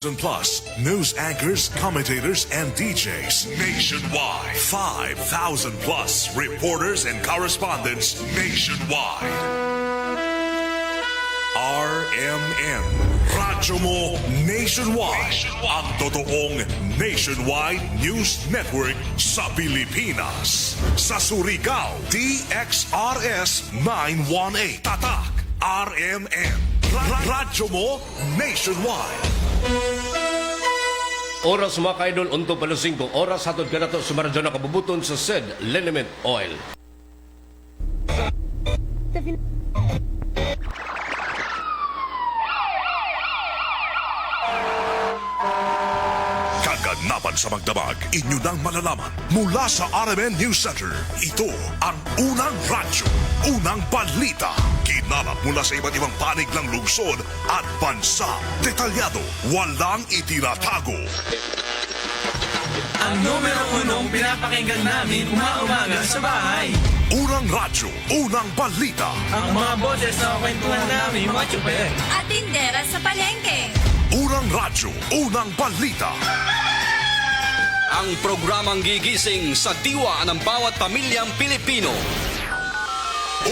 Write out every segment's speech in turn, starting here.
Plus news anchors, commentators, and DJs nationwide. 5,000 plus reporters and correspondents nationwide. RMN, Radyo Mo Nationwide. Ang totoong nationwide news network sa Pilipinas. Sa Surigao, DXRS 918. Tatak, RMN. Radyo Mo Nationwide. Oras mga kaidol, unto pala 5 oras hatod ka na to sa maradyo na kabubuton sa SED Liniment Oil. Kaganapan sa magdamag, inyo nang malalaman mula sa RMN News Center. Ito ang unang radyo, unang balita. Kinalap mula sa iba't ibang panig ng lungsod at bansa. Detalyado, walang itinatago. Ang numero unong pinapakinggan namin umaga sa bahay. Unang radyo, unang balita. Ang mga boses na kwentuhan namin mga tsupe. At tindera sa palengke. Unang radyo, unang balita. Ang programang gigising sa diwa ng bawat pamilyang Pilipino.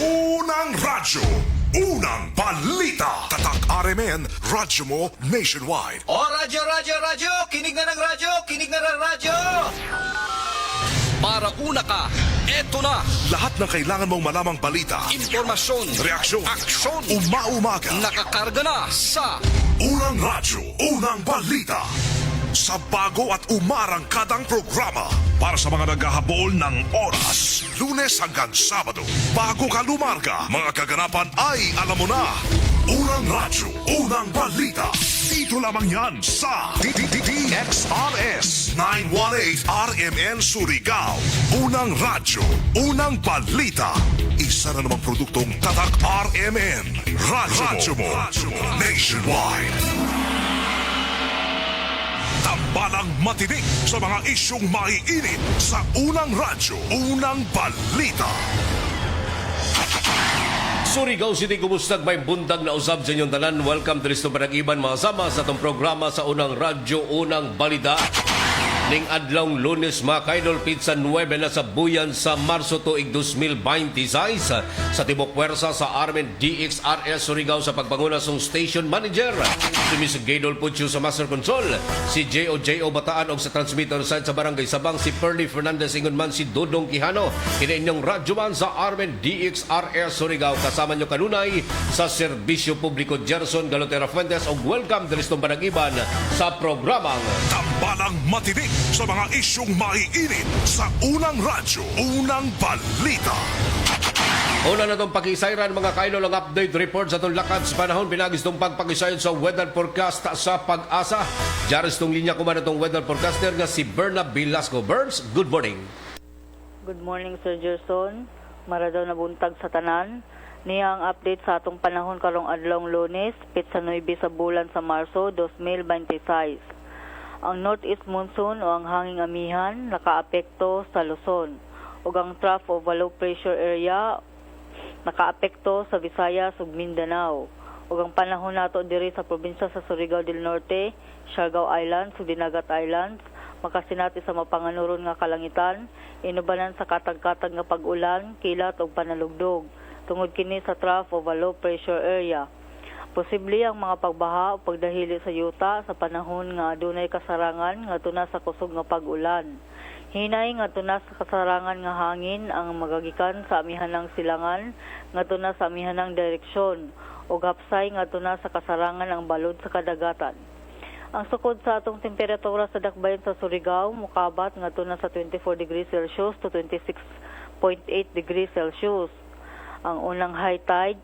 Unang radyo, unang balita. Tatak RMN, radyo mo nationwide. O radyo, radyo, radyo! Kinig na ng radyo! Kinig na ng radyo! Para una ka, eto na! Lahat ng kailangan mong malamang balita, Impormasyon, reaksyon, aksyon, umaumaga. nakakarga na sa Unang radyo, unang balita. Sa bago at umarangkadang programa para sa mga naghahabol ng oras. Lunes hanggang Sabado, bago ka lumarga, mga kaganapan ay alam mo na. Unang radyo, unang balita. Dito lamang yan sa DXRS 918 RMN Surigao. Unang radyo, unang balita. Isa na namang produktong Tatak RMN. Radyo mo nationwide. Tambalang matinik sa mga isyong maiinit sa unang radyo, unang balita. Surigao City, kumusta? May bundag na usab sa inyong tanan. Welcome to Risto Barag-Iban, mga sama sa itong programa sa unang radyo, unang balita. Ning adlong Lunes, mga kaidol, pizza 9 na sa buyan sa Marso tuig 2026 sa Tibok Puwersa sa Armen DXRS Surigao sa pagpanguna song station manager. Si Miss Gaydol Pucho sa Master Control, si J.O. Bataan og sa transmitter side sa Barangay Sabang, si Perly Fernandez ingon man si Dodong Quijano. Kini inyong radyo man sa Armen DXRS Surigao. Kasama nyo kanunay sa Serbisyo Publiko Gerson Galotera Fuentes og welcome to Risto Barag-Iban sa programang Tambalang matinik sa mga isyong maiinit sa unang radyo, unang balita. Una na itong pakisayran mga kaidol ang update report sa itong lakad sa panahon. Pinagis itong pagpakisayon sa weather forecast sa Pag-asa. Diyaris itong linya kumana itong weather forecaster nga si Berna Velasco. Berns, good morning. Good morning, Sir Gerson. Maradaw na buntag sa tanan. Niya ang update sa atong panahon karong adlong Lunes, pitsa 9 sa bulan sa Marso 2026. Ang northeast monsoon o ang hanging amihan nakaapekto sa Luzon. Ug ang trough o low pressure area nakaapekto sa Visayas ug Mindanao. Ug ang panahon nato diri sa probinsya sa Surigao del Norte, Siargao Islands ug Dinagat Islands, makasinati sa mapanganuron nga kalangitan, inubanan sa katag-katag nga pag-ulan, kilat ug panalugdog. Tungod kini sa trough o low pressure area. Posible ang mga pagbaha o pagdahili sa yuta sa panahon nga adunay kasarangan nga tuna sa kusog nga pag-ulan. Hinay nga tuna sa kasarangan nga hangin ang magagikan sa amihanang silangan nga tuna sa amihanang direksyon o gapsay nga tuna sa kasarangan ang balod sa kadagatan. Ang sukod sa atong temperatura sa dakbayan sa Surigao mukabat nga tuna sa 24 degrees Celsius to 26.8 degrees Celsius. Ang unang high tide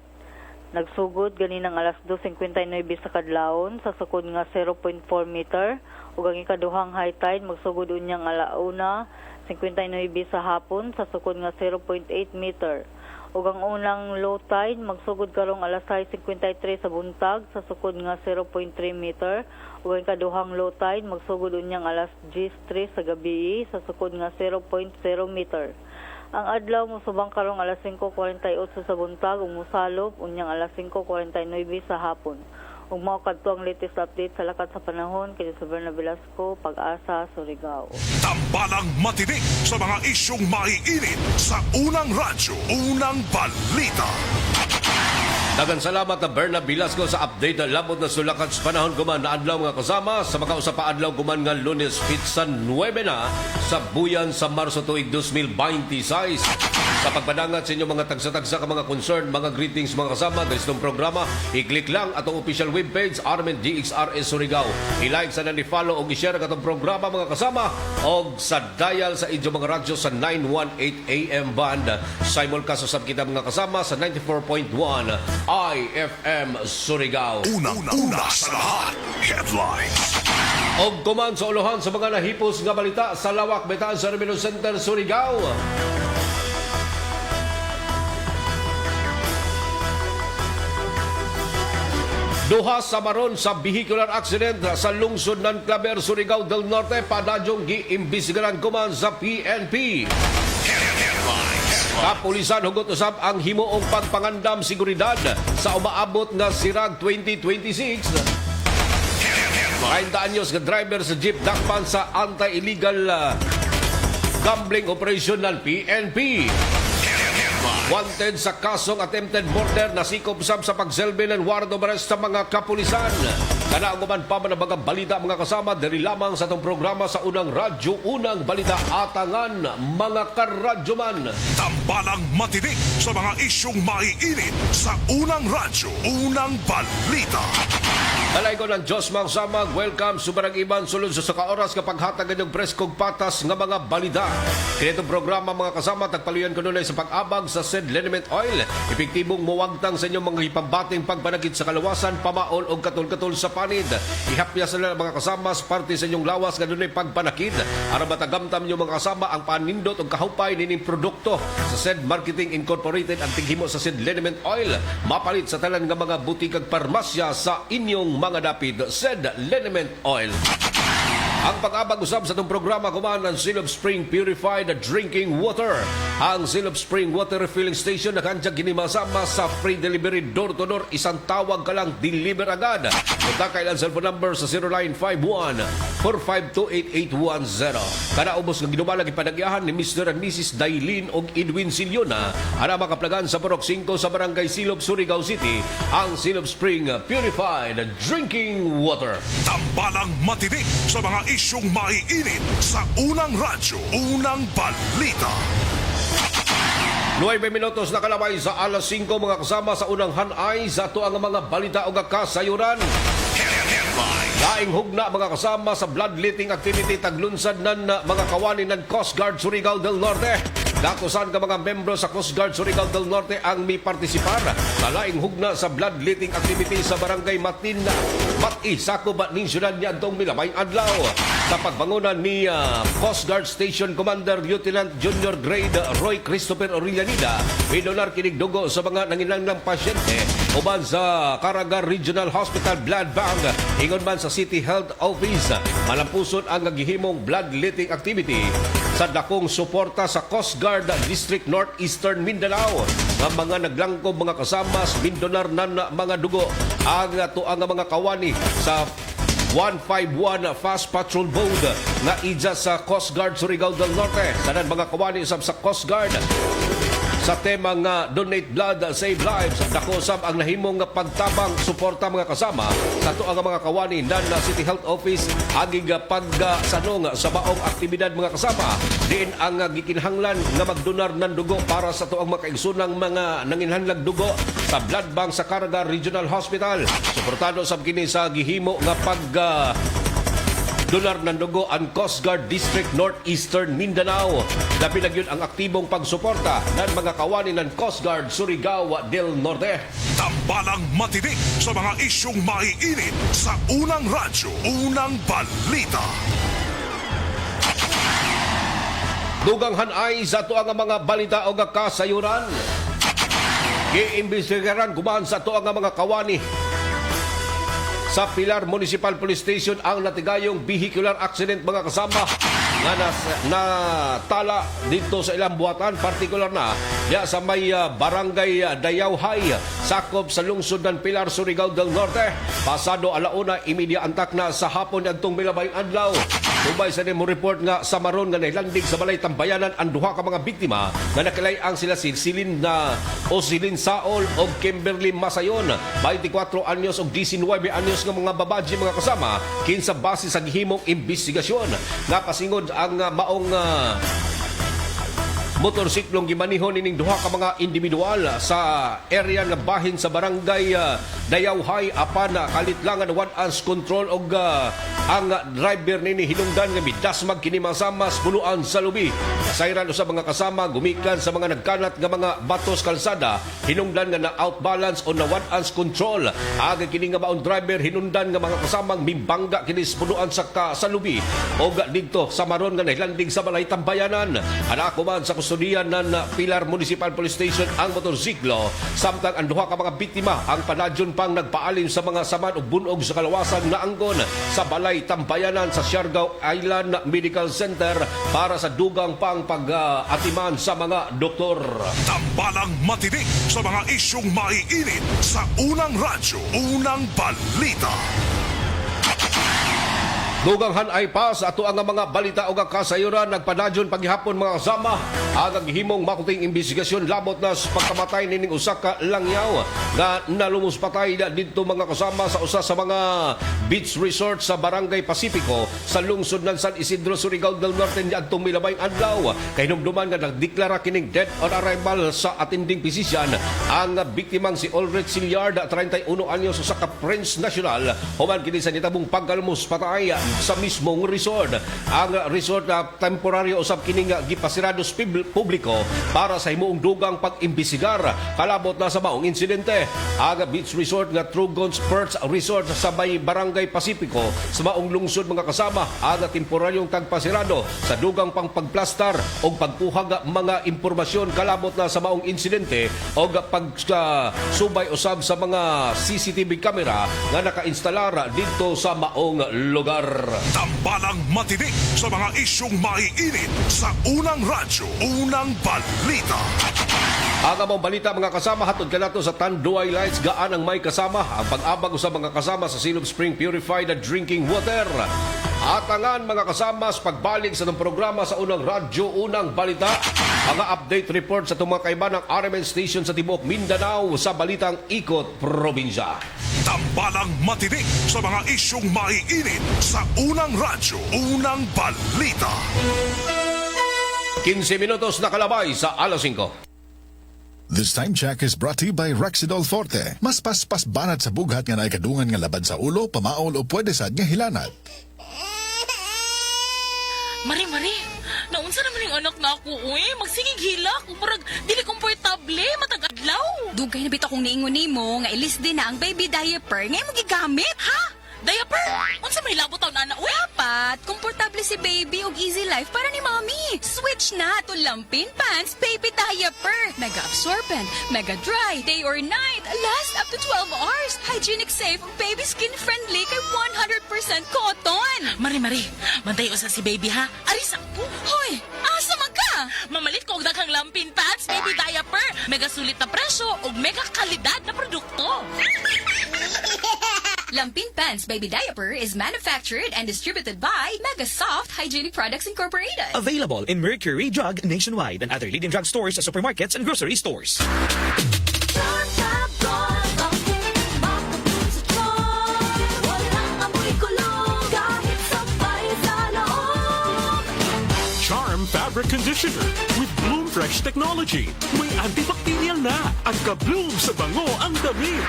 nagsugod ganinang alas 2:59 sa kadlawon sa sukod nga 0.4 meter ug ang ikaduhang high tide magsugod unyang alauna 59 sa hapon sa sukod nga 0.8 meter ug ang unang low tide magsugod karong alas 6:53 sa buntag sa sukod nga 0.3 meter ug ang ikaduhang low tide magsugod unyang alas 10:03 sa gabi sa sukod nga 0.0 meter. Ang adlaw musubang karong alas 5:48 sa buntag ug mosalop unyang alas 5:49 sa hapon. Ug mao kadto ang latest update sa lakat sa panahon kini sa Berna Velasco, Pag-asa, Surigao. Tambalang matinik sa mga isyong maiinit sa unang radyo, unang balita. Dagan salamat na Berna Velasco sa update na labot na sulakat sa panahon guman na adlaw mga kasama sa mga usapa adlaw guman nga Lunes pitsa 9 na sa buyan sa Marso tuig 2026. Sa pagpadangat sa inyong mga tagsa-tagsa ka mga concern, mga greetings mga kasama dahil sa itong programa, i-click lang atong official webpage Armen DXRS Surigao. I-like sa follow o i-share katong programa mga kasama o sa dial sa inyong mga radyo sa 918 AM band. Simulcast usab kita mga kasama sa 94.1 IFM Surigao. Unang-una sa lahat, headlines. Og kuman sa uluhan sa mga nahipos nga balita sa Lawak, Betaan sa Remino Center, Surigao. Duha sa maron sa vehicular accident sa lungsod ng Claver, Surigao del Norte, padadyong giimbisigaran kuman sa PNP. Kapulisan hugot usab ang himuong pagpangandam seguridad sa umaabot nga sirag 2026. 90 anyos nga driver sa jeep dakpan sa anti-illegal gambling operation ng PNP. Wanted sa kasong attempted murder na sikop sab sa pagselbe ng warrant of arrest sa mga kapulisan. Kanauguman pa man ang mga balita mga kasama diri lamang sa itong programa sa unang radyo, unang balita atangan mga karadyoman. Tambalang matinik sa mga isyong maiinit sa unang radyo, unang balita. Talay ko ng Diyos mga kasama, welcome sa Barang Iban sulod sa kaoras kapag hatag ng preskog patas nga mga balita. Kinitong programa mga kasama, tagpaluyan ko nun ay sa pag-abag sa said liniment oil. Epektibong muwagtang sa inyong mga ipambating pagpanagit sa kalawasan, pamaol o katul-katul sa panid. Ihapya sila mga kasama sa parte sa inyong lawas nga dunay pagpanakid. Ara matagamtam nyo mga kasama ang panindot o kahupay nining produkto sa said Marketing Incorporated ang tighimo sa said liniment oil. Mapalit sa talan nga mga butikag parmasya sa inyong mga dapid said liniment oil. Ang pag-abag usab sa itong programa kuman ng Silop Spring Purified Drinking Water. Ang Silop Spring Water Refilling Station na kandyang ginimasama sa free delivery door-to-door. Isang tawag ka lang, deliver agad. Punta kailan cellphone number sa 0951-4528810. Kada ubos ng ginumalang ipanagyahan ni Mr. and Mrs. Dailin o Edwin Siliona. Ana makaplagan sa Purok 5 sa Barangay Silop, Surigao City. Ang Silop Spring Purified Drinking Water. Tambalang matinik sa mga isyong maiinit sa unang radyo, unang balita. 9 minutos na kalabay sa alas 5 mga kasama sa unang hanay sa ito ang mga balita o kasayuran. Laing hugna mga kasama sa bloodletting activity taglunsad ng mga kawani ng Coast Guard Surigao del Norte. Dakusan ka mga membro sa Coast Guard Surigao del Norte ang may partisipar sa laing hugna sa bloodletting activity sa Barangay Matin Mati sa Kubat ning syudad niya itong milamay adlaw. Sa pagbangunan ni Coast Guard Station Commander Lieutenant Junior Grade Roy Christopher Orillanida, may donar kinig dugo sa mga nanginanglang pasyente uban sa Caraga Regional Hospital Blood Bank. Ingon man sa City Health Office, malampuson ang gihimong bloodletting activity sa dakong suporta sa Coast Guard District Northeastern Mindanao nga mga naglangkob mga kasamas bindonar na mga dugo ang tuang mga kawani sa 151 Fast Patrol Boat nga ija sa Coast Guard Surigao del Norte. Tanan mga kawani usab sa Coast Guard sa tema nga Donate Blood, Save Lives. Dako usab ang nahimong nga pagtabang suporta mga kasama sa tuang mga kawani nan City Health Office agig pagsanong sa baong aktibidad mga kasama. Diin ang gikinhanglan nga magdonar ng dugo para sa tuang makaigsunang mga nanginhanglag dugo sa blood bank sa Caraga Regional Hospital. Suportado sab kini sa gihimo nga donar ng dugo ang Coast Guard District Northeastern Mindanao. Labi na yun ang aktibong pagsuporta ng mga kawani ng Coast Guard Surigao del Norte. Tambalang matinik sa mga isyong maiinit sa unang radyo, unang balita. Dugang hanay sa tuang mga balita o kasayuran. Giimbestigaran kuman sa tuang mga kawani sa Pilar Municipal Police Station ang natigayong vehicular accident mga kasama nga natala dito sa ilang buhatan, partikular na ya sa may barangay Dayawhay, sakop sa lungsod ng Pilar, Surigao del Norte. Pasado alauna, imidya antak na sa hapon adtong milabayng adlaw. Tubay sa nimo report nga sa maron nga nailandig sa balay tambayanan ang duha ka mga biktima nga nakilay-ang sila si Silin Saol o Kimberly Masayon, 24 anyos o 19 anyos nga mga babaji mga kasama, kinsa base sa gihimong investigasyon nga pasingod ang maong motorsiklong gimanihon ining duha ka mga individual sa area nga bahin sa barangay Dayawhay apan kalitlangan one-ounce control og ang driver nini hinungdan nga midasmag kini masamas puluan sa lubi. Sayran usab mga kasama gumikan sa mga nagkanat nga mga batos kalsada, hinungdan nga na outbalance o na one-ounce control. Aga kini nga maong driver hinungdan nga mga kasamang mimbangga kini puluan sa lubi og didto sa maron nga nahilanding sa balay tambayanan. Anako man sa kustudiyan ng Pilar Municipal Police Station ang motorsiklo, samtang ang duha ka mga biktima ang panadyon pang nagpaalim sa mga saman ug bunog sa kalawasan na anggon sa balay tambayanan sa Siargao Island Medical Center para sa dugang pang pag-atiman sa mga doktor. Tambalang matinik sa mga isyong maiinit sa unang radyo, unang balita. Dugang hanay pa sa ato ang mga balita o kasayuran nagpanadyon paghihapon mga kasama ang himong makuting investigasyon labot na sa pagkamatay nining usa ka langyaw nga nalumos patay didto mga kasama sa usa sa mga beach resort sa Barangay Pacifico sa lungsod ng San Isidro, Surigao del Norte adtong milabayng adlaw. Kay hinumduman nga nagdeklara kining dead on arrival sa attending physician ang biktimang si Ulrich Siliard, 31 anyos, usa ka Prince National, human kini sa nitabong pagkalumos patay sa mismong resort. Ang resort na temporaryo usab kining gipasirados publiko para sa himuong dugang pag-imbisigar kalabot na sa maong insidente. Ang beach resort nga Trugons Perch Resort sa may Barangay Pacifico sa maong lungsod mga kasama ang temporaryong tagpasirado sa dugang pang pagplastar o pagkuhag mga impormasyon kalabot na sa maong insidente o pagsubay usab sa mga CCTV camera nga nakainstalar dito sa maong lugar. Tambalang matinik sa mga isyong maiinit sa unang radyo, unang balita. Ang among balita mga kasama hatod kanato sa Tanduay Lights gaan ang may kasama ang pag-abag sa mga kasama sa Silog Spring Purified Drinking Water. Atangan mga kasama sa pagbalik sa ng programa sa unang radyo, unang balita. Mga update report sa tumakaiban ng RMN Station sa Tibok Mindanao sa balitang Ikot Probinsya. Tambalang matinik sa mga isyong maiinit sa unang radyo, unang balita. 15 minutos na kalabay sa alas 5. This time check is brought to you by Rexidol Forte. Mas paspas banat sa bugat nga naikadungan nga laban sa ulo, pamaol o pwede sad nga hilanat. Mari, naunsa naman yung anak na ako, magsigig hilak, parang dili komportable, matag-adlaw. Dugay na bitaw kong niingon nimo nga ilis din na ang baby diaper ngay mo gigamit. Ha? Diaper? Unsa may labot taon na uy? Dapat komportable si baby og easy life para ni mommy. Switch na to Lampin Pants baby diaper. Mega absorbent, mega dry, day or night, last up to 12 hours. Hygienic safe, baby skin friendly kay 100% cotton. Mari, mantay usa si baby ha. Arisa ko. Hoy, asa man ka? Mamalit ko og daghang Lampin Pants baby diaper. Mega sulit na presyo ug mega kalidad na produkto. Lampin Pants baby diaper is manufactured and distributed by Mega Soft Hygienic Products Incorporated. Available in Mercury Drug nationwide and other leading drug stores, supermarkets, and grocery stores. Charm Fabric Conditioner with Bloom Fresh Technology. May antibacterial na at ka-bloom sa bango ang damit.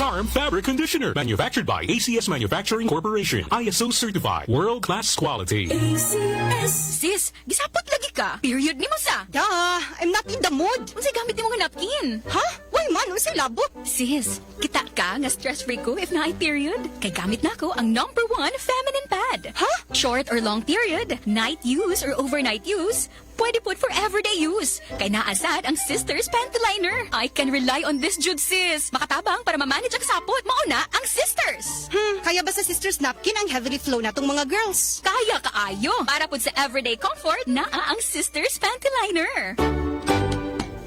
Charm Fabric Conditioner, manufactured by ACS Manufacturing Corporation. ISO certified, world-class quality. Sis, gisapot lagi ka. Period ni mo sa. I'm not in the mood. Unsay gamit nimo nga napkin? Ha? Uy man, unsay labot? Sis, kita ka nga stress-free ko if na period. Kay gamit na ko ang #1 feminine pad. Ha? Short or long period, night use or overnight use, pwede put for everyday use. Kay naasad ang Sisters Panty Liner. I can rely on this jud sis. Makatabang para ma-manage ang sapot. Mauna ang Sisters. Kaya ba sa Sisters Napkin ang heavily flow natong mga girls? Kaya kaayo. Para pud sa everyday comfort, naa ang Sisters Panty Liner.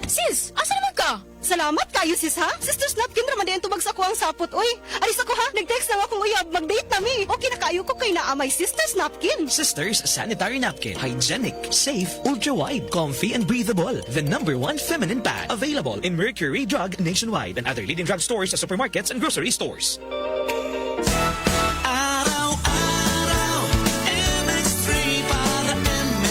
Sis, asa naman ka? Salamat kayo sis ha. Sisters Napkin raman din tubag sa ko ang sapot. Uy, alis ako ha. Nag-text na akong uyab. Mag-date na mi. Okay na kayo ko kay naamay Sisters Napkin. Sisters Sanitary Napkin. Hygienic, safe, ultra-wide, comfy, and breathable. The #1 feminine pad. Available in Mercury Drug nationwide and other leading drug stores, supermarkets, and grocery stores. Araw-araw, MX3 para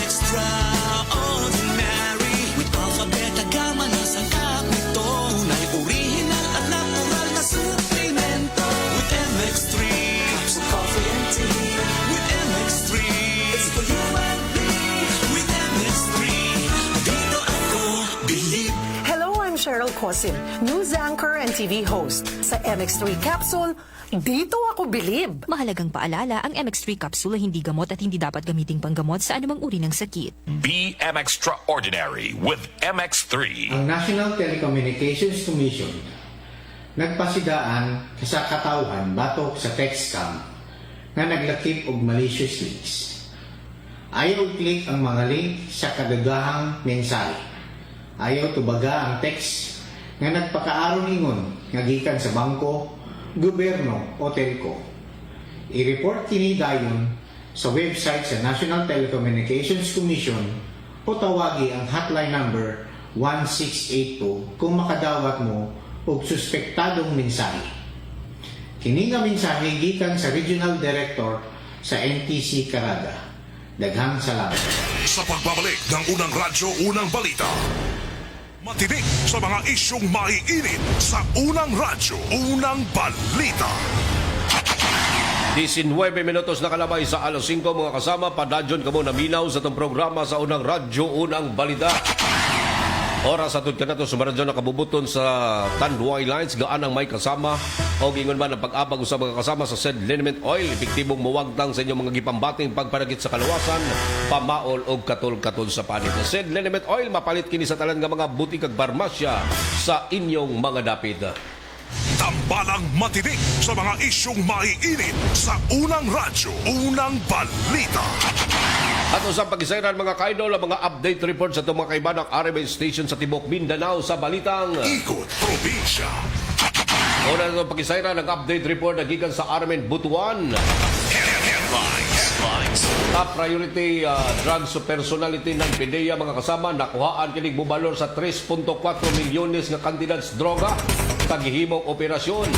extraordinary. With alphabet gama na sangkap nito, na'y original at natural na suplemento. With MX3, capsule coffee and tea. With MX3, it's for you and me. With MX3, dito ako believe. Hello, I'm Cheryl Cosim, news anchor and TV host. Sa MX3 Capsule, dito ako bilib. Mahalagang paalala, ang MX3 capsule ay hindi gamot at hindi dapat gamiting panggamot sa anumang uri ng sakit. Be extraordinary with MX3. Ang National Telecommunications Commission nagpasidaan sa katawhan batok sa text scam nga naglakip og malicious links. Ayaw i-click ang mga link sa kadagahang mensahe. Ayaw tubaga ang text nga nagpakaaron ingon nga gikan sa bangko, gobyerno o telco. I-report kini dayon sa website sa National Telecommunications Commission o tawagi ang hotline number 1682 kung makadawat mo og suspektadong mensahe. Kini nga mensahe gikan sa Regional Director sa NTC Caraga. Daghang salamat. Sa pagbabalik ng Unang Radyo, Unang Balita. Matinig sa mga isyong maiinit sa Unang Radyo, Unang Balita. 19 minutos na kalabay sa alas 5 mga kasama. Padadyon kamo na minaw sa itong programa sa Unang Radyo, Unang Balita. Oras atod ka na ito sa maradyo na kabubuton sa Tanduay Lines. Gaan ang may kasama o gingon man ang pag-abag sa mga kasama sa said liniment oil. Epektibong muwagtang sa inyong mga gipambating pagpanagit sa kalawasan, pamaol o katol-katol sa panit. Said liniment oil, mapalit kini sa talan nga mga buti kag barmasya sa inyong mga dapit. Tambalang matinig sa mga isyong maiinit sa Unang Radyo, Unang Balita. At usang pag-isairan mga kaidol ang mga update report sa itong mga kaibanang RMN station sa Tibok Mindanao sa Balitang Ikot Probinsya. Una na itong pag-isairan ang update report na gikan sa RMN Butuan. Headlines. Top priority drugs personality ng PDEA mga kasama nakuhaan kinig bubalor sa 3.4 milyones nga kandidates droga sa gihimong operasyon.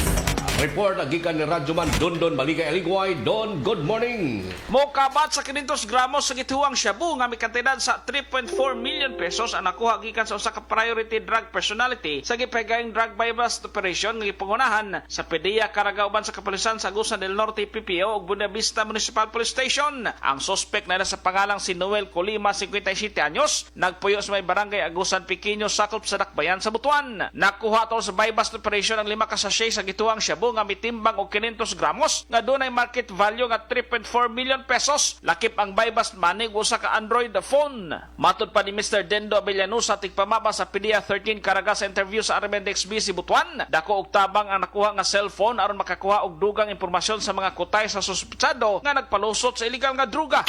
Report gikan ni Radyoman Dondon Maligay Aligway. Don, good morning. Mokabat sa 500 gramos sa gituwang shabu nga may kantidad sa 3.4 million pesos ang nakuha gikan sa usa ka priority drug personality sa gipahigayong drug bypass operation nga gipangunahan sa PDEA Caraga uban sa kapulisan sa Agusan del Norte PPO ug Buena Vista Municipal Police Station. Ang suspect na sa pangalang si Noel Colima, 57 anyos, nagpuyo sa may barangay Agusan Pequeño sakop sa Dakbayan sa Butuan. Nakuha tol sa bypass operation ang 5 ka sachet sa gituwang shabu nga mitimbang og 500 gramos nga dunay market value nga 3.4 million pesos. Lakip ang buy-bust money usa ka Android phone. Matud pa ni Mr. Dendo Abellanusa tigpamaba sa PDEA 13 Caraga sa interview sa RMNDXB si Butuan. Dako og tabang ang nakuha nga cellphone aron makakuha og dugang impormasyon sa mga kutay sa suspetsado nga nagpalusot sa illegal nga druga.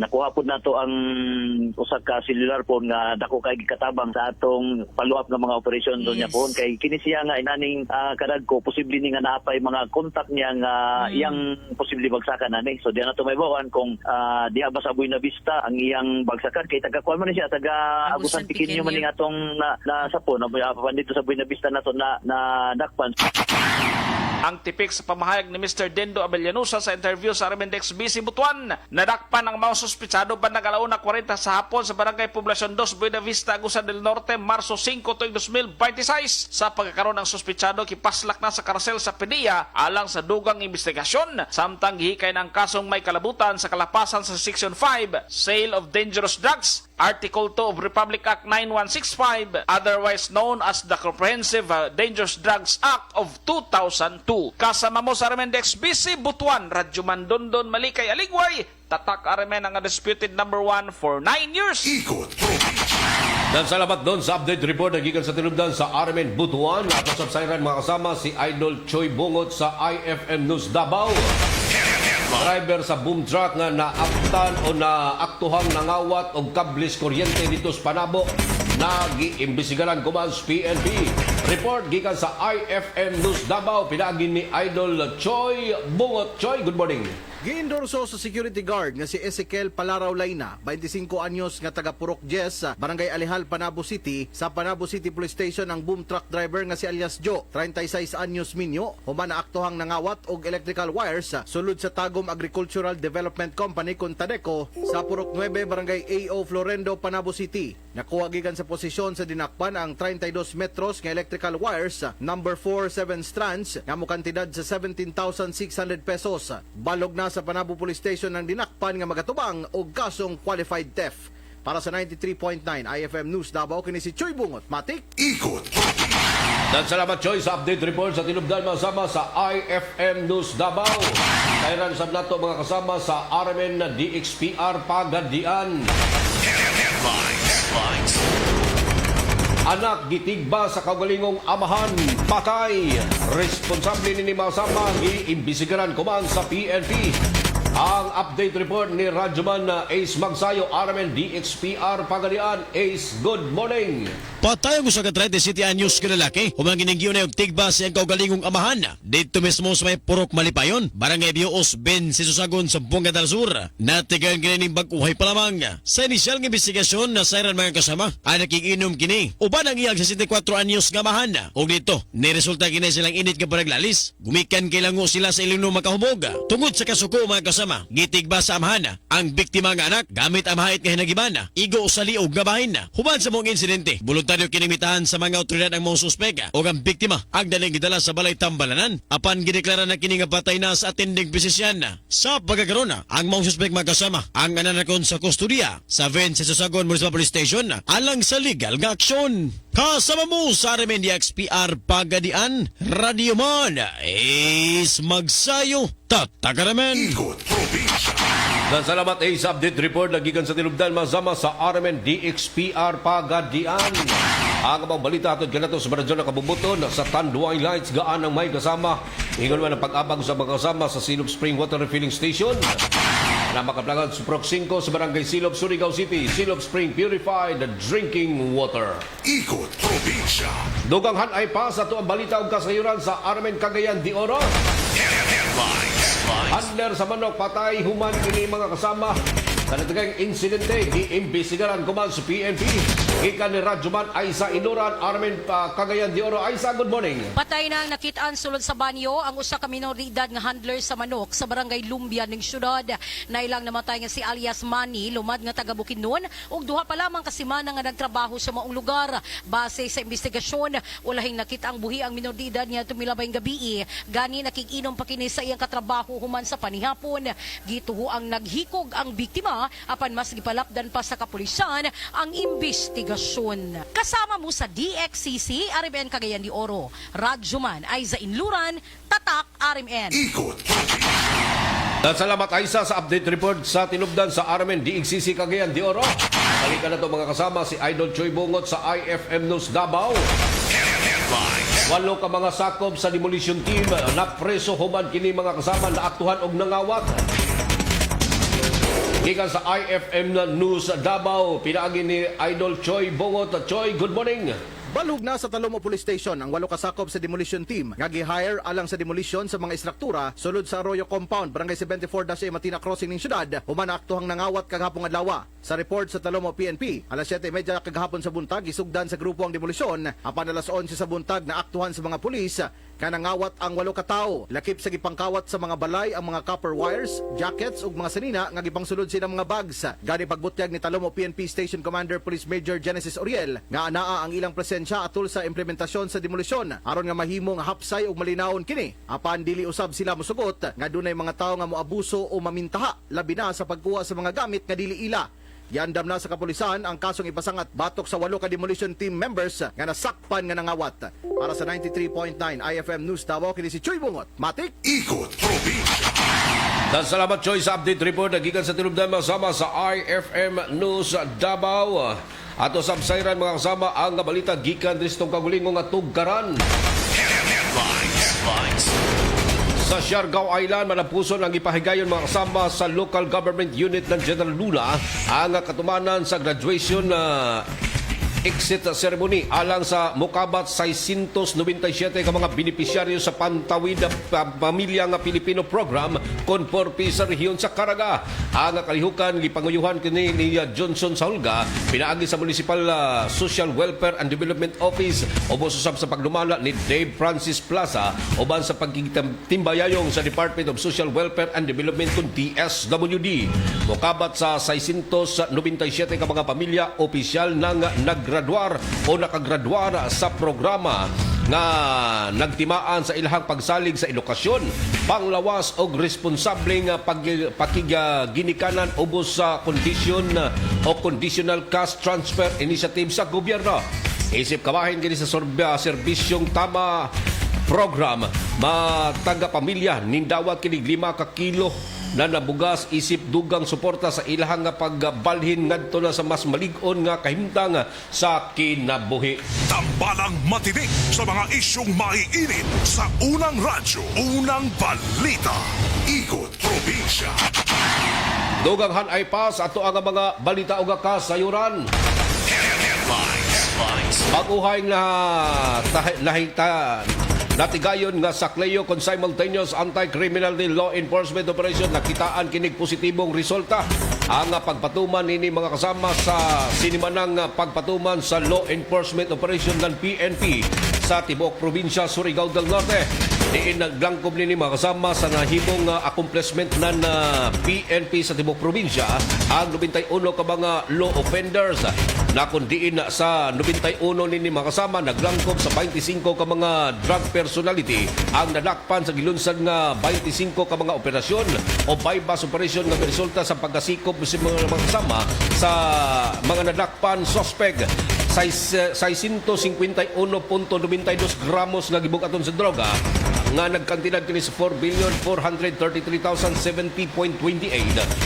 Nakuha po nato ang usa ka cellular phone nga dako kay gikatabang sa atong follow-up nga mga operasyon doon niya phone kay kini siya nga inaning kadagko posible ni nga naapay mga kontak niya nga iyang posible bagsakan ani. So diyan nato may bawan kung diha ba sa Buena Vista ang iyang bagsakan kay taga kuan man siya taga Agusan Pequeño man ning atong na sapon na dito sa Buena Vista nato na dakpan. Ang tipik sa pamahayag ni Mr. Dendo Abelianusa sa interview sa Armendex BC Butuan, nadakpan ang mga suspitsado bandang 1:40 sa hapon sa Barangay Poblacion 2, Buena Vista, Agusan del Norte, Marso 5, tuig 2026. Sa pagkakaroon ng suspitsado, kipaslak na sa karasel sa PDEA alang sa dugang investigasyon. Samtang gihikay ng kasong may kalabutan sa kalapasan sa Section 5, Sale of Dangerous Drugs, Article 2 of Republic Act 9165, otherwise known as the Comprehensive Dangerous Drugs Act of 2002. Kasama mo sa Armendex BC Butuan, Radyo Mandondon, Malikay, Aligway, tatak Armen ang undisputed number 1 for 9 years. Ikot Dan salamat doon sa update report na gikan sa tinubdan sa Armen Butuan. At sa sayran mga kasama si Idol Choy Bungot sa IFM News Davao. Driver sa boom truck nga naaptan o naaktuhang nangawat og kablis kuryente dito sa Panabo. Nag-iimbisigaran kuman sa PNP. Report gikan sa IFM News Davao. Pinagin ni Idol Choy Bungot. Choy, good morning. Giendorso sa security guard nga si Ezekiel Palaraw Layna, 25 anyos nga taga Purok Jess, Barangay Alihal, Panabo City. Sa Panabo City Police Station ang boom truck driver nga si alias Joe, 36 anyos minyo, human naaktuhang nangawat og electrical wires sulod sa Tagum Agricultural Development Company kun Tadeco sa Purok 9, Barangay AO Florendo, Panabo City. Nakuha gikan sa posisyon sa dinakpan ang 32 metros nga electrical wires, number 47 strands nga mo kantidad sa 17,600 pesos. Balog na sa Panabo Police Station ng dinakpan nga magatubang og kasong qualified theft. Para sa 93.9 IFM News Davao, kini si Choy Bungot. Matik. Ikot. Dan salamat Choy sa update report sa tinubdan masama sa IFM News Davao. Kairan sa nato mga kasama sa Armen na DXPR Pagadian. Headlines. Anak gitigba sa kaugalingong amahan, patay. Responsable ni masama giimbisigaran kuman sa PNP. Ang update report ni Radyoman Ace Magsayo, Armen DXPR Pagadian. Ace, good morning. Patay ang usa ka 37 anyos ka lalaki. Humang ginigyo na yung tigba sa iyang kaugalingong amahan. Dito mismo sa may Purok Malipayon, Barangay Bios, Ben, Sisusagon, Sampung Gadal Sur. Natigan kini ning baguhay pa lamang. Sa inisyal ng investigasyon na sayran mga kasama, ang nakikinom kini. Uban ang iyang 64 anyos nga amahan. O dito, niresulta kini silang init nga paraglalis. Gumikan kailango sila sa ilang makahubog. Tungod sa kasuko mga kasama, gitigba sa amahan. Ang biktima nga anak, gamit ang mahit nga hinagiban. Igo sa liog nga bahin. Human sa mong insidente, voluntaryo kinimitahan sa mga otoridad ang mga suspek o ang biktima ang daling gidala sa balay tambalanan apan gideklara na kini nga patay na sa atending pisisyan. Sa pagkakaroon ang mga suspek magkasama ang ananakon sa kustodiya sa Ven Sisusagon Municipal Police Station alang sa legal nga aksyon. Kasama mo sa Armen DXPR Pagadian, Radio Man, Ace Magsayo, Tatagaramen. Dan salamat Ace update report nagikan sa tinubdan masama sa Armen DXPR Pagadian. Ang mga balita atod kanato sa radyo na kabubuton sa Tanduay Lights gaan ang may kasama. Ingon man ang pag-abang sa mga kasama sa Silog Spring Water Refilling Station. Na makaplangan sa Prok 5 sa Barangay Silog, Surigao City. Silog Spring Purified Drinking Water. Ikot Probinsya. Dugang hanay pa sa tuang balita o kasayuran sa Armen Cagayan de Oro. Handler sa manok patay human kini mga kasama. Sa natagang insidente, giimbisigaran kuman sa PNP. Ikan ni Radyoman Aisa Inuran, Armen Cagayan de Oro. Aisa, good morning. Patay na ang nakitaan sulod sa banyo ang usa ka minoridad nga handler sa manok sa Barangay Lumbia ning syudad. Nailang namatay nga si alias Manny, lumad nga taga Bukidnon, ug duha pa lamang ka semana nga nagtrabaho sa maong lugar. Base sa investigasyon, walahing nakita ang buhi ang minoridad niya tumilabay gabi. Gani nakikinom pa kini sa iyang katrabaho human sa panihapon. Gituho ang naghikog ang biktima apan mas gipalapdan pa sa kapulisan ang investigasyon. Kasama mo sa DXCC, Armen Cagayan de Oro, Radyoman Aiza Inluran, Tatak RMN. Ikot. Salamat Aisa sa update report sa tinubdan sa Armen DXCC Cagayan de Oro. Balikan na ito mga kasama si Idol Choy Bungot sa IFM News Davao. Walo ka mga sakob sa demolition team napreso human kini mga kasama na aktuhan og nangawat. Gikan sa IFM News Davao, pinaagi ni Idol Choy Bungot. Choy, good morning. Balhog na sa Talomo Police Station ang 8 kasakop sa demolition team nga gi-hire alang sa demolition sa mga istruktura sulod sa Arroyo Compound, Barangay 74-A Matina Crossing ning syudad, human aktuhang nangawat kagahapon adlaw. Sa report sa Talomo PNP, alas 7:30 kagahapon sa buntag isugdan sa grupo ang demolisyon, apan alas 11 sa buntag na aktuhan sa mga pulis kanangawat ang 8 ka tawo. Lakip sa gipangkawat sa mga balay ang mga copper wires, jackets ug mga sanina nga gipangsulod silang mga bags. Gani pagbutyag ni Talomo PNP Station Commander Police Major Genesis Oriel nga anaa ang ilang presensya atol sa implementasyon sa demolisyon aron nga mahimong hapsay ug malinawon kini. Apan dili usab sila mosugot nga dunay mga tawo nga moabuso o mamintaha labi na sa pagkuha sa mga gamit nga dili ila. Giandam na sa kapulisan ang kasong ipasangat batok sa 8 ka demolition team members nga nasakpan nga nangawat. Para sa 93.9 IFM News Davao, kini si Choy Bungot. Matik, Ikot Probinsya. Dan salamat Choy sa update report nagikan sa tinubdan masama sa IFM News Davao. Ato sa sayran mga kasama ang balita gikan distong kagulingong nga tugkaran. Headlines. Sa Siargao Island, malapuson ang ipahigayon mga kasama sa local government unit ng General Luna ang katumanan sa graduation exit ceremony alang sa mukabat 697 ka mga benepisyaryo sa Pantawid Pamilya nga Pilipino Program konporme sa rehiyon sa Caraga. Ang kalihukan gipanguyuhan kini ni Johnson Saulga pinaagi sa Municipal Social Welfare and Development Office ubos usab sa pagdumala ni Dave Francis Plaza uban sa pagtimbayayong sa Department of Social Welfare and Development kun DSWD. Mukabat sa 697 ka mga pamilya opisyal nang naggraduar o nakagraduar sa programa nga nagtimaan sa ilahang pagsalig sa edukasyon, panglawas o responsableng pakiginikanan ubos sa condition o conditional cash transfer initiative sa gobyerno. Isip kabahin kini sa serbisyong tama program matanga pamilya nindawat kini 5 ka kilo na nabugas isip dugang suporta sa ilahang nga pagbalhin ngadto na sa mas malig-on nga kahimtang sa kinabuhi. Tambalang matinik sa mga isyong maiinit sa unang radyo, unang balita. Ikot Probinsya. Dugang hanay pa sa ato ang mga balita o kasayuran. Headlines. Pag-uhay na natigayon nga sa Cleo kon simultaneous anti-criminal law enforcement operation nakitaan kinig positibong resulta ang pagpatuman ini mga kasama sa sinimanang pagpatuman sa law enforcement operation ng PNP sa Tibok Probinsya, Surigao del Norte. Diin naglangkob nini mga kasama sa nahimong accomplishment ng PNP sa Tibok Probinsya ang 91 ka mga law offenders na kundiin sa 91 nini mga kasama naglangkob sa 25 ka mga drug personality ang nadakpan sa gilunsan nga 25 ka mga operasyon o bypass operation nga resulta sa pagkasikop sa mga kasama sa mga nadakpan suspect 651.92 gramos nga gibukaton sa droga nga nagkantidad kini sa 4,433,070.28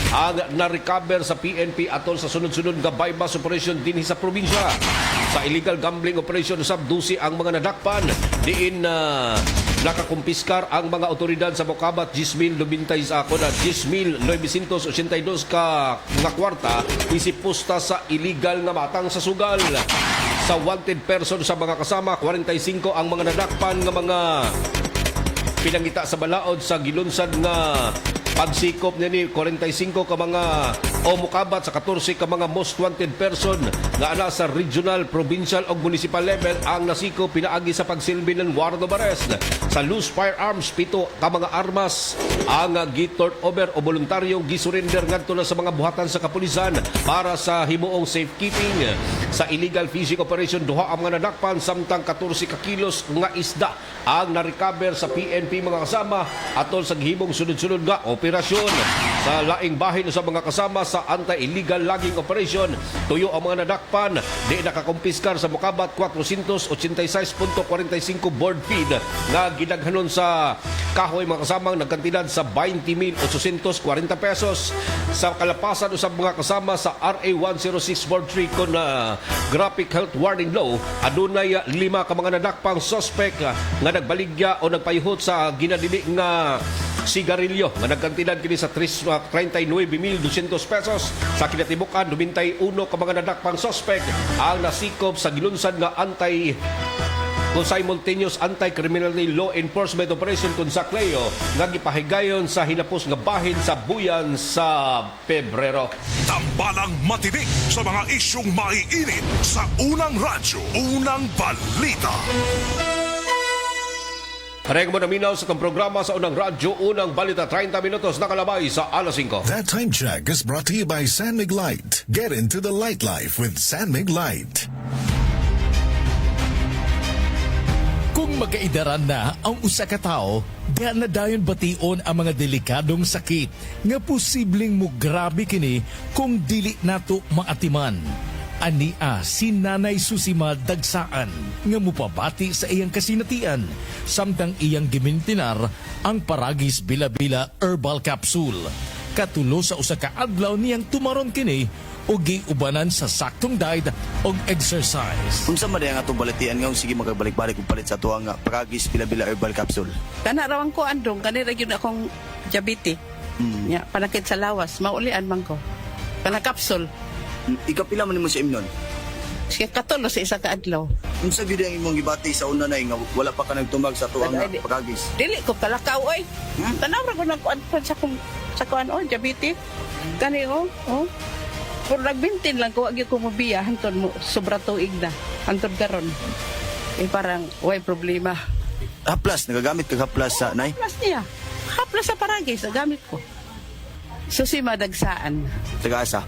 ang na-recover sa PNP atol sa sunod-sunod nga bypass operation dinhi sa probinsya. Sa illegal gambling operation usab 12 ang mga nadakpan diin nakakumpiskar ang mga otoridad sa Mocabat 10,982 ka nga kwarta isip pusta sa illegal nga matang sa sugal. Sa wanted person sa mga kasama 45 ang mga nadakpan nga mga pinangita sa balaod sa gilunsad nga pagsikop ni 45 ka mga o mukabat sa 14 ka mga most wanted person nga ana sa regional, provincial o municipal level ang nasikop pinaagi sa pagsilbi ng warrant of arrest. Sa loose firearms 7 ka mga armas ang gi-turn over o voluntaryong gisurrender ngadto na sa mga buhatan sa kapulisan para sa himuong safekeeping. Sa illegal fishing operation duha ang mga nadakpan samtang 14 ka kilos nga isda ang na-recover sa PNP mga kasama atol sa gihimong sunod-sunod nga operasyon. Sa laing bahin sa mga kasama sa anti-illegal logging operation, tuyo ang mga nadakpan, di nakakumpiskar sa Mocabat 486.45 board feed na ginaghanon sa kahoy mga kasamang nagkantidad sa 20,840 pesos. Sa kalapasan usab mga kasama sa RA 106 board 3 kon graphic health warning law, adunay 5 ka mga nadakpang suspect nga nagbaligya o nagpayhot sa ginadili nga sigarilyo nga nagkantilan kini sa 39,200 pesos. Sa kinatibukan 91 ka mga nadakpang sospek ang nasikop sa gilunsad nga kung simultaneous anti-criminality law enforcement operation kung sa Cleo nga gipahigayon sa hinapos nga bahin sa buyan sa Pebrero. Tambalang matinik sa mga isyong maiinit sa unang radyo, unang balita. Pareng mo naminaw sa itong programa sa unang radyo, unang balita, 30 minutos nakalabay sa alas 5. That time check is brought to you by San Mig Light. Get into the light life with San Mig Light. Kung magkaidaran na ang usa ka tawo, diha na dayon bation ang mga delikadong sakit nga posibleng mo grabe kini kung dili nato maatiman. Ania si Nanay Susima Dagsaan nga mupabati sa iyang kasinatian samtang iyang gimintinar ang Paragis Bila-Bila Herbal Capsule. Katulo sa usa ka adlaw niyang tumaron kini o giubanan sa saktong diet o exercise. Unsa man ang atong balatian nga sige magabalik-balik og palit sa tuwang Paragis Bila-Bila Herbal Capsule. Kana rawang ko andong kanira gyud akong diabetes. Ya, panakit sa lawas, maulian man ko. Kana capsule. Ikapila man nimo sa imnon? Siya katulo sa isa ka adlaw. Unsa gyud ang imong gibati sa una nay nga wala pa ka nagtumag sa tuwang Paragis? Dili ko kalakaw oy. Tanaw ra ko nagkuan sa kuan oy diabetes. Kani oh. Pero nagbintin lang ko, wag ko mabiya, hantod mo, sobra tuig na, hantod karon. Parang, way problema. Haplas, nagagamit ka haplas sa nay? Haplas niya. Haplas sa Paragis, nagamit ko. Susima Dagsaan. Taga-asa?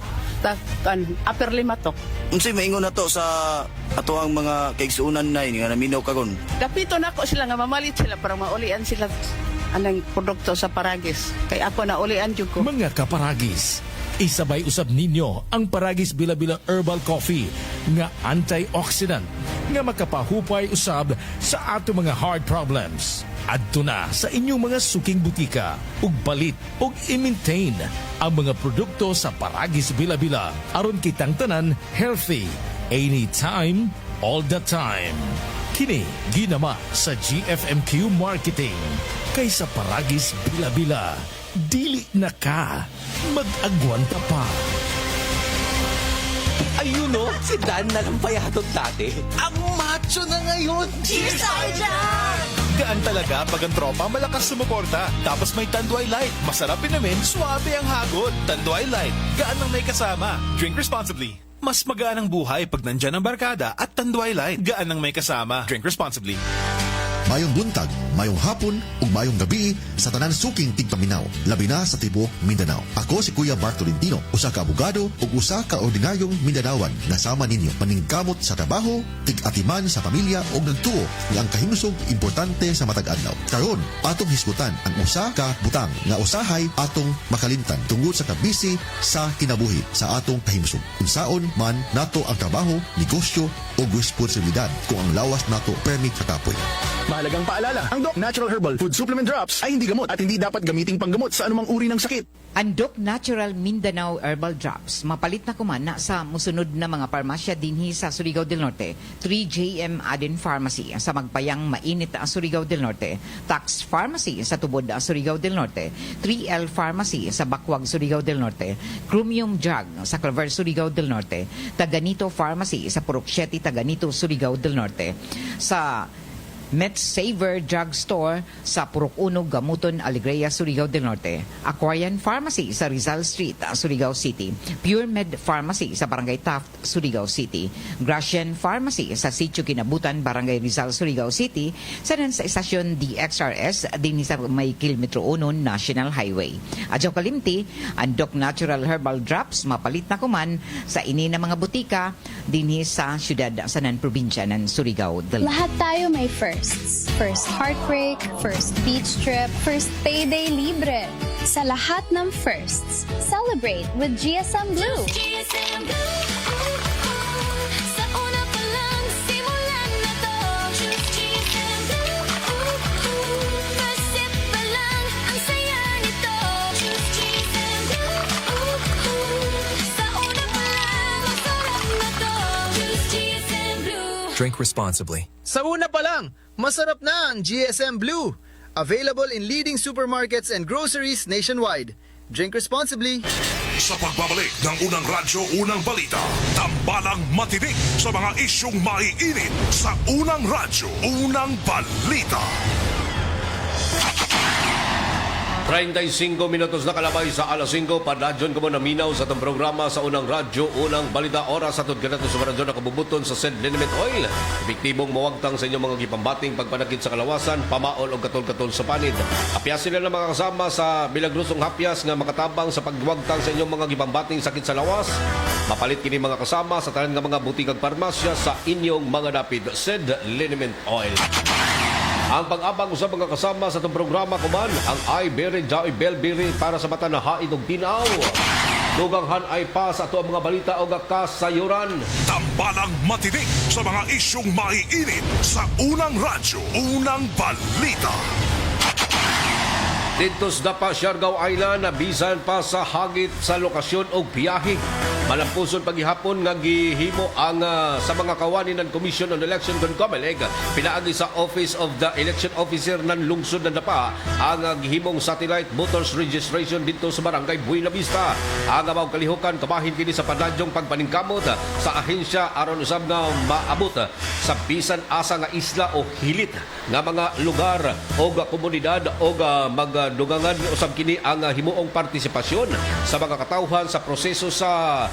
Upper Limatok. Unsay maingon na to sa ato ang mga kaigsuunan nay nga naminaw karon? Kapito na ako sila nga mamalit sila para maulian sila anang produkto sa Paragis. Kaya ako na ulian jud ko. Mga kaparagis, isabay usab ninyo ang Paragis Bila-Bila Herbal Coffee nga antioxidant nga makapahupay usab sa ato mga heart problems. Adto na sa inyong mga suking butika ug balit ug i-maintain ang mga produkto sa Paragis Bila-Bila aron kitang tanan healthy anytime, all the time. Kini ginama sa GFMQ Marketing kaysa Paragis Bila-Bila. Dili na ka mag-agwanta pa. Ayun o, si Dan na lang payatod dati. Ang macho na ngayon. Cheers, Sergeant! Gaan talaga pag ang tropa malakas sumuporta. Tapos may Tanduay Light. Masarap namin, suabe ang hagod. Tanduay Light, gaan ng may kasama. Drink responsibly. Mas magaan ang buhay pag nandyan ang barkada at Tanduay Light. Gaan ng may kasama. Drink responsibly. Mayong buntag, mayong hapon, ug mayong gabi sa tanan suking tigpaminaw, labi na sa tibuok Mindanao. Ako si Kuya Bart Tolentino, usa ka abogado ug usa ka ordinaryong Mindanawan nga sama ninyo paningkamot sa trabaho, tig-atiman sa pamilya ug nagtuo nga ang kahimusog importante sa matag adlaw. Karon, atong hisgutan ang usa ka butang nga usahay atong makalimtan tungod sa kabisi sa kinabuhi sa atong kahimusog. Unsaon man nato ang trabaho, negosyo ug responsibilidad kung ang lawas nato permit sa kapoy. Mahalagang paalala, ang Doc Natural Herbal Food Supplement Drops ay hindi gamot at hindi dapat gamiting panggamot sa anumang uri ng sakit. Ang Doc Natural Mindanao Herbal Drops, mapalit na kumana sa musunod na mga parmasya dinhi sa Surigao del Norte. 3JM Aden Pharmacy sa Magpayang Mainit sa Surigao del Norte. Tax Pharmacy sa Tubod sa Surigao del Norte. 3L Pharmacy sa Bakwag, Surigao del Norte. Chromium Drug sa Claver, Surigao del Norte. Taganito Pharmacy sa Purok 7, Taganito, Surigao del Norte. Sa MedSaver Drug Store sa Purok 1, Gamuton, Alegria, Surigao del Norte. Aquarian Pharmacy sa Rizal Street, Surigao City. Pure Med Pharmacy sa Barangay Taft, Surigao City. Gracian Pharmacy sa Sitio Kinabutan, Barangay Rizal, Surigao City. Sanan sa Estasyon DXRS din sa may Kilometro 1 National Highway. Adyo kalimti, ang Doc Natural Herbal Drops mapalit na kuman sa ini na mga butika dinhi sa syudad sa probinsya ng Surigao del Norte. Lahat tayo may First heartbreak, first beach trip, first payday libre. Sa lahat ng firsts, celebrate with GSM Blue. GSM Blue. Sa una pa lang, simulan na to. Choose GSM Blue. First sip pa lang, ang saya nito. Choose GSM Blue. Sa una pa lang, masarap na to. Choose GSM Blue. Drink responsibly. Sa una pa lang, masarap na ang GSM Blue. Available in leading supermarkets and groceries nationwide. Drink responsibly. Sa pagbabalik ng unang radyo, unang balita, tambalang matinik sa mga isyong maiinit sa unang radyo, unang balita. 35 minutos na kalabay sa alas 5. Padadyon ko mo na minaw sa itong programa sa unang radyo, unang balita oras at ganito sa radyo na kabubuton sa Said Liniment Oil. Epektibong mawagtang sa inyong mga gipambating pagpanakit sa kalawasan, pamaol o katol-katol sa panid. Apyasin na mga kasama sa bilagrosong hapyas nga makatabang sa pagwagtang sa inyong mga gipambating sakit sa lawas. Mapalit kini mga kasama sa tanan nga mga butikag parmasya sa inyong mga dapit. Said Liniment Oil. Ang pag-abang sa mga kasama sa itong programa kuman, ang iBere Jaoy Belbiri para sa mata na haid og tinaw. Duganghan ay pa sa ito ang mga balita o kasayuran. Tambalang matinik sa mga isyong maiinit sa unang radyo, unang balita. Dito sa Dapa, Siargao Island, bisan pa sa hagit sa lokasyon o biyahe. Malampuson paghihapon nga gihimo ang sa mga kawani ng Commission on Election kon COMELEC pinaagi sa Office of the Election Officer ng lungsod ng Dapa ang gihimong satellite voters registration dito sa Barangay Buena Vista. Ang amaw kalihukan kabahin kini sa padadyong pagpaningkamot sa ahensya aron usab nga maabot sa bisan asa nga isla o hilit nga mga lugar o komunidad o magdugangan usab kini ang himuong partisipasyon sa mga katawhan sa proseso sa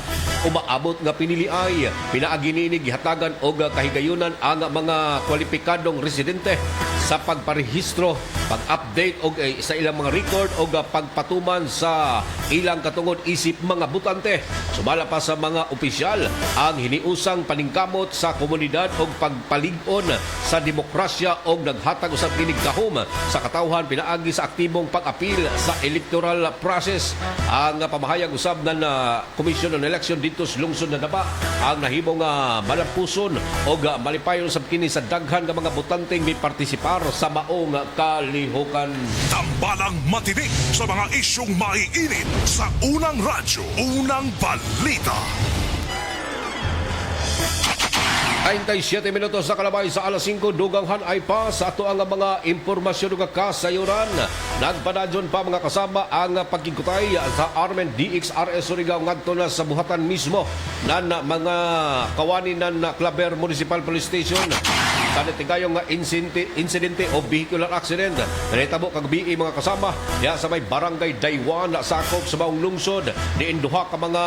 umaabot nga piniliay. Pinaagi ni gihatagan og kahigayunan ang mga kwalipikadong residente sa pagparehistro, pag-update og sa ilang mga record o pagpatuman sa ilang katungod isip mga butante. Sumala pa sa mga opisyal ang hiniusang paningkamot sa komunidad og pagpalig-on sa demokrasya og naghatag usab kining gahom sa katawhan pinaagi sa aktibong pag-apil sa electoral process. Ang pamahayag usab ng Commission on Election dito sa lungsod na Dapa ang nahimong malampuson o malipayon sa kini sa daghan ng mga butanteng may partisipar sa maong kalihukan. Tambalang matinik sa mga isyong maiinit sa unang radyo, unang balita. 37 minutos na kalabay sa alas 5, duganghan ay pa sa ato ang mga impormasyon ng kasayuran. Nagpanadyon pa mga kasama ang pagkikutay sa Armen DXRS Surigao ngadto na sa buhatan mismo ng mga kawani ng Claver Municipal Police Station. Sa natigayong insidente o vehicular accident nanitabo kagabi mga kasama ya sa may barangay Daywan na sakop sa maong lungsod diin duha ka mga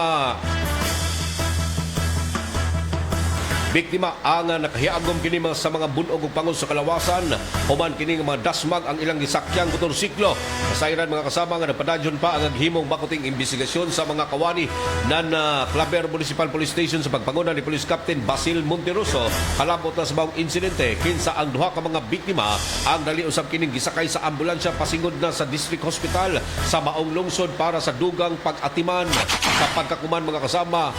biktima ang nakahiagom kini sa mga bunog ug pangos sa kalawasan. Human kini mga dasmag ang ilang gisakyang motorsiklo. Kasayran mga kasama nga napadadyon pa ang naghimong bakuting investigasyon sa mga kawani ng Claver Municipal Police Station sa pagpanguna ni Police Captain Basil Monteroso. Kalabot na sa bawang insidente kinsa ang duha ka mga biktima ang dali usab kining gisakay sa ambulansya pasingod na sa District Hospital sa maong lungsod para sa dugang pag-atiman. Sa pagkakuman mga kasama,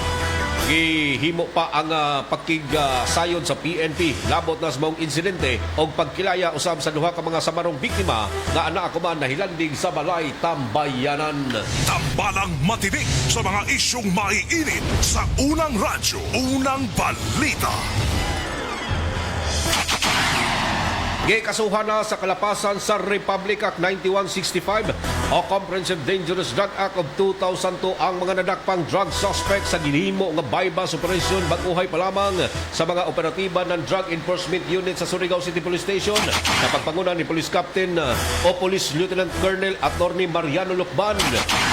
gihimo pa ang pagkigsayon sa PNP labot na sa maong insidente o pagkilaya usab sa duha ka mga samarong biktima nga anak kuman nahilanding sa balay tambayanan. Tambalang matinik sa mga isyong maiinit sa unang radyo, unang balita. Gikasuhan na sa kalapasan sa Republic Act 9165 o Comprehensive Dangerous Drug Act of 2002 ang mga nadakpang drug suspect sa ginhimo nga bypass operation baguhay pa lamang sa mga operatiba ng Drug Enforcement Unit sa Surigao City Police Station na pagpanguna ni Police Captain o Police Lieutenant Colonel Attorney Mariano Lucban.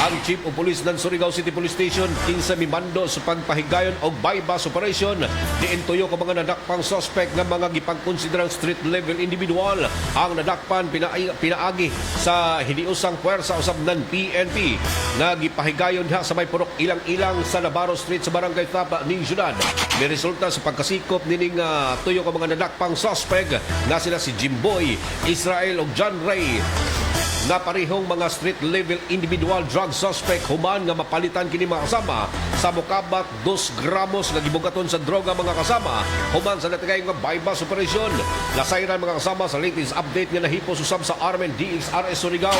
Ang Chief of Police ng Surigao City Police Station kinsa mimando sa pagpahigayon og bypass operation diintuyo ka mga nadakpang suspect nga mga gipangkonsiderang street level individual. Ang nadakpan pinaagi sa hiniusang puwersa usab ng PNP nga gipahigayon diha sa may purok ilang-ilang sa Navarro Street sa Barangay Tapa ning syudad. May resulta sa pagkasikop nining tuyo ka mga nadakpang suspect nga sila si Jimboy, Israel ug John Ray na parehong mga street level individual drug suspect human nga mapalitan kini mga kasama sa mokabat 2 gramos nga gibugaton sa droga mga kasama human sa natigay nga bypass operation. Nasayran mga kasama sa latest update nga nahipos usab sa Armen DXRS Surigao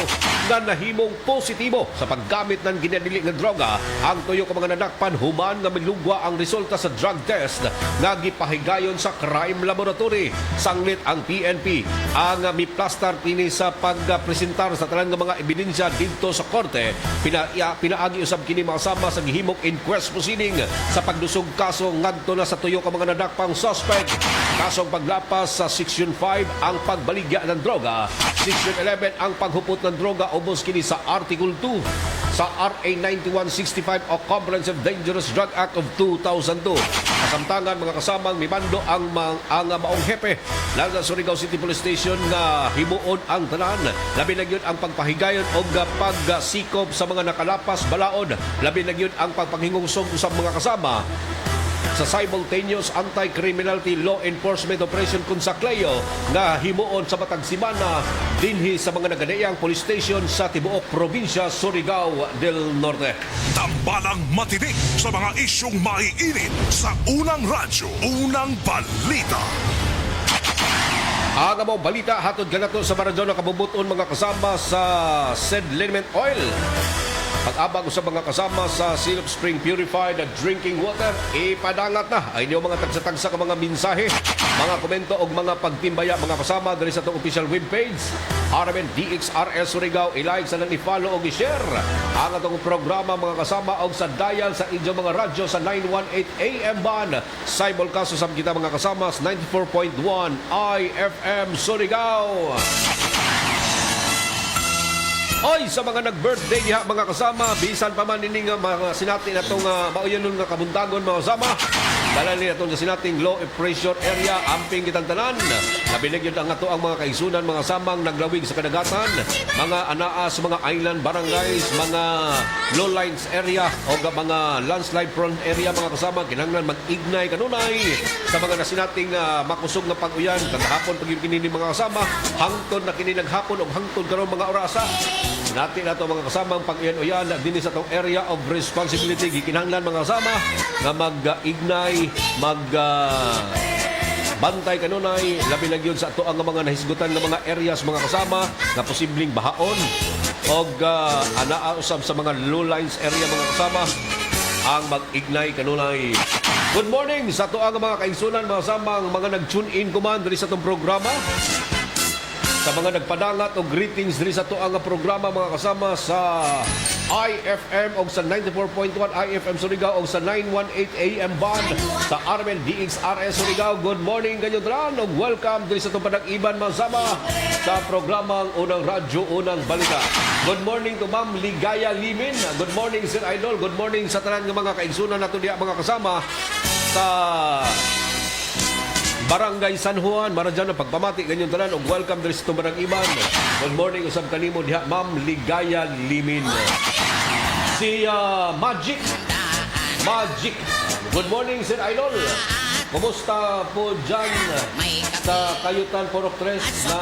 nga nahimong positibo sa paggamit ng ginadili nga droga ang tuyo ka mga nadakpan human nga milugwa ang resulta sa drug test nga gipahigayon sa crime laboratory. Sanglit ang PNP ang miplastar kini sa pagpresentar sa tanan nga mga ebidensya didto sa korte. Pinaagi usab kini makasama sa gihimong inquest proceeding sa pagdusog kaso ngadto na sa tuyo ka mga nadakpang suspect. Kasong paglapas sa Section 5 ang pagbaligya ng droga, Section 11 ang paghupot ng droga ubos kini sa Article 2 sa RA 9165 o Comprehensive Dangerous Drug Act of 2002. Kasamtangan mga kasamang mimando ang maong hepe lang sa Surigao City Police Station nga himuon ang tanan. Labi na yun ang pagpahigayon o pagsikop sa mga nakalapas balaod. Labi na yun ang pagpanghingungsog sa mga kasama sa simultaneous anti-criminality law enforcement operation kung sa Cleo nga himuon sa matag simana dinhi sa mga nagadayang police station sa tibuok probinsya Surigao del Norte. Tambalang matinik sa mga isyong maiinit sa unang radyo, unang balita. Ang among balita hatod ganato sa Maradona na kabubuton mga kasama sa said liniment oil. Pag-abang sa mga kasama sa Silop Spring Purified Drinking Water, ipadangat na ay inyo mga tagsa-tagsa ka mga mensahe, mga komento o mga pagtimbaya mga kasama dali sa itong official webpage RMN DXRS Surigao. I-like sa nang i-follow o i-share ang atong programa mga kasama o sa dial sa inyong mga radyo sa 918 AM band. Simulcast usab kita mga kasama sa 94.1 IFM Surigao. Oy, sa mga nag-birthday diha mga kasama, bisan pa man ini nga mga sinati na itong mauyanon nga kabuntagon mga kasama. Dala nila itong sinating low pressure area, amping kitang tanan. Nabilig yun ang ato ang mga kaisunan, mga samang naglawig sa kadagatan, mga anaas, mga island barangays, mga low lines area o mga landslide prone area mga kasama. Kinanglan mag-ignay kanunay sa mga nasinating makusog na pag-uyan. Kantahapon pag yung kinini mga kasama, hangtod na kini naghapon o hangtod karon mga orasa. Natin na ito mga kasamang pag-uyan-uyan din sa itong area of responsibility. Gikinanglan mga kasama na mag-ignay, bantay kanunay, labi lang yun sa ito ang mga nahisgutan ng mga areas mga kasama na posibleng bahaon o anaausab sa mga low lines area mga kasama ang mag-ignay kanunay. Good morning sa ito ang mga kaisunan mga kasamang mga nag-tune in kuman sa itong programa. Sa mga nagpadangat o greetings diri sa tuang programa mga kasama sa IFM o sa 94.1 IFM Surigao o sa 918 AM band sa RMN DXRS Surigao. Good morning kanyo dran o welcome diri sa itong panag-iban mga kasama sa programang Unang Radyo, Unang Balita. Good morning to Ma'am Ligaya Limin. Good morning Sir Idol. Good morning sa tanan ng mga kaigsunan nato diha mga kasama sa Barangay San Juan, Maradjana, pagpamati ganyan tanan og welcome diri sa Barang Iban. Good morning usab kanimo diha Ma'am Ligaya Limin. Si Magic. Good morning Sir Idol. Kumusta po dyan sa Kayutan Porok 3 na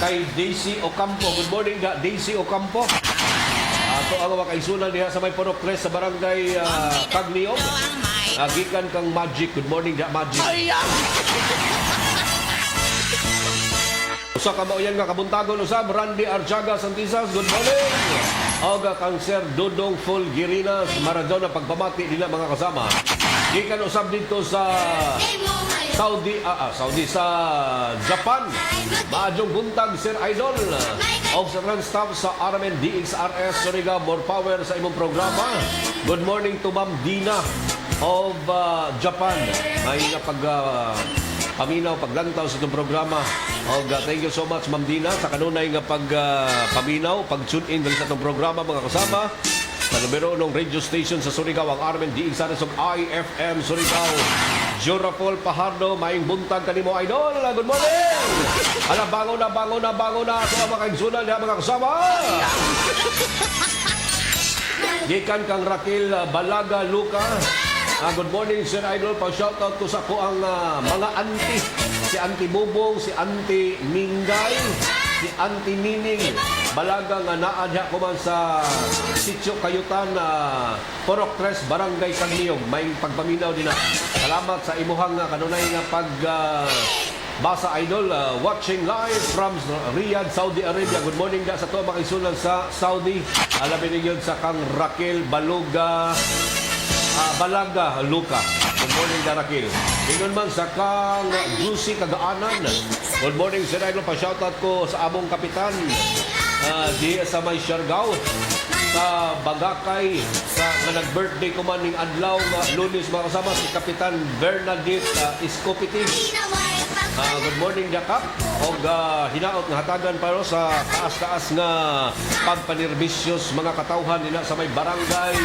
kay Daisy Ocampo? Good morning Daisy Ocampo. Ato ang mga kaisunan diha sa may Porok 3 sa Barangay Cagliog. Agikan kang Magic. Good morning, Magic. Usa ka mauyan nga kabuntagon usab Randy Archaga Santisas. Good morning. Oga kang Sir Dodong Fulgirinas Maradona pagpamati nila mga kasama. Gikan usab dito sa Saudi sa Japan. Maadjong buntag Sir Idol. Og sa staff sa RMN DXRS Surigao, more power sa imong programa. Good morning to Ma'am Dina of Japan. May paminaw, paglantaw sa itong programa. Thank you so much, Ma'am Dina, sa kanunay nga paminaw, pag-tune in sa itong programa, mga kasama. Sa numero ng radio station sa Surigao, ang RMN DXRS of IFM Surigao. Jurapol Pahardo, maing buntag kanimo, Idol. Good morning! Alam, bango na. Ito ang mga kaigsunan niya, mga kasama. Gikan kang Raquel Balaga Luca. Good morning, Sir Idol. Pa-shoutout ko sa po ang mga auntie. Si Auntie Bubong, si Auntie Mingay, si Auntie Nining. Balaga nga naadya ko man sa Sitio Kayutan, Porok 3, Barangay Cagliog. May pagpaminaw din na. Salamat sa imuhang kanunay nga Basa Idol, watching live from Riyadh, Saudi Arabia. Good morning da sa to makisunan sa Saudi. Alamin ninyo sa kang Raquel Balaga Luka. Good morning da Raquel. Ingon man sa kang Juicy Kagaanan. Good morning Sir Idol, pa-shoutout ko sa among kapitan di sa may Siargao. Sa Bagakay sa nag-birthday ko man ning adlaw nga Lunes mga kasama si Kapitan Bernadette Escopiti. Good morning Jakap og hinaot nga hatagan para sa taas-taas nga pagpanirbisyos mga katawhan nila sa may barangay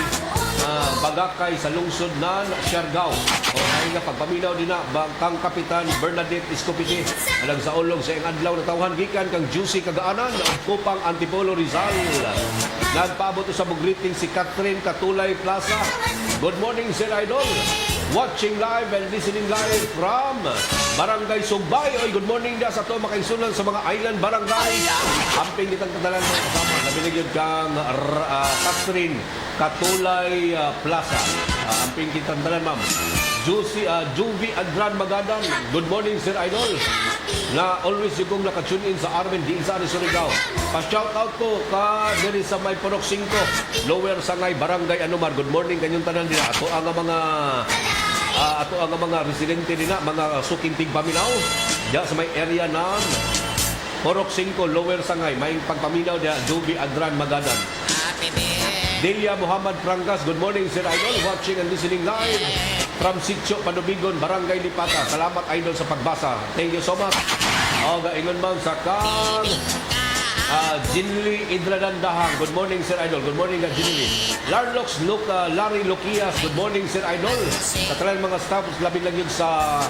Bagakay sa lungsod ng Siargao. O ay nga pagpaminaw din na kang Kapitan Bernadette Escopiti alang sa ulong sa iyang adlaw na tawhan gikan kang Juicy Kagaanan og Kupang Antipolo Rizal. Nagpaabot sa greeting si Catherine Katulay Plaza. Good morning Sir Idol. Watching live and listening live from Barangay Sugbay. Oy, good morning da sa to makaisunan sa mga island barangay. Amping kitang kadalan mga kasama. Nabiligyod kang Catherine Katulay Plaza. Amping kitang kadalan ma'am. Juvie Adran Magadan. Good morning Sir Idol. Na always yung kong nakatune in sa Armen di sa Surigao. Pa-shoutout ko ka diri sa may Purok 5, Lower Sangay, Barangay Anumar. Good morning kanyong tanan nila. Ato ang mga residente nila, mga sukintig paminaw. Diya sa may area ng Purok 5, Lower Sangay. May pagpaminaw diya, Juvie Adran Magadan. Delia Muhammad Frangas. Good morning Sir Idol. Watching and listening live from Sitio Panubigon, Barangay Lipata. Salamat Idol sa pagbasa. Thank you so much. O, gaingon man sa kang Jinli Idradandahang. Good morning Sir Idol. Good morning Jinli. Larry Luquias. Good morning Sir Idol. Sa talang mga staff, labi lang yun sa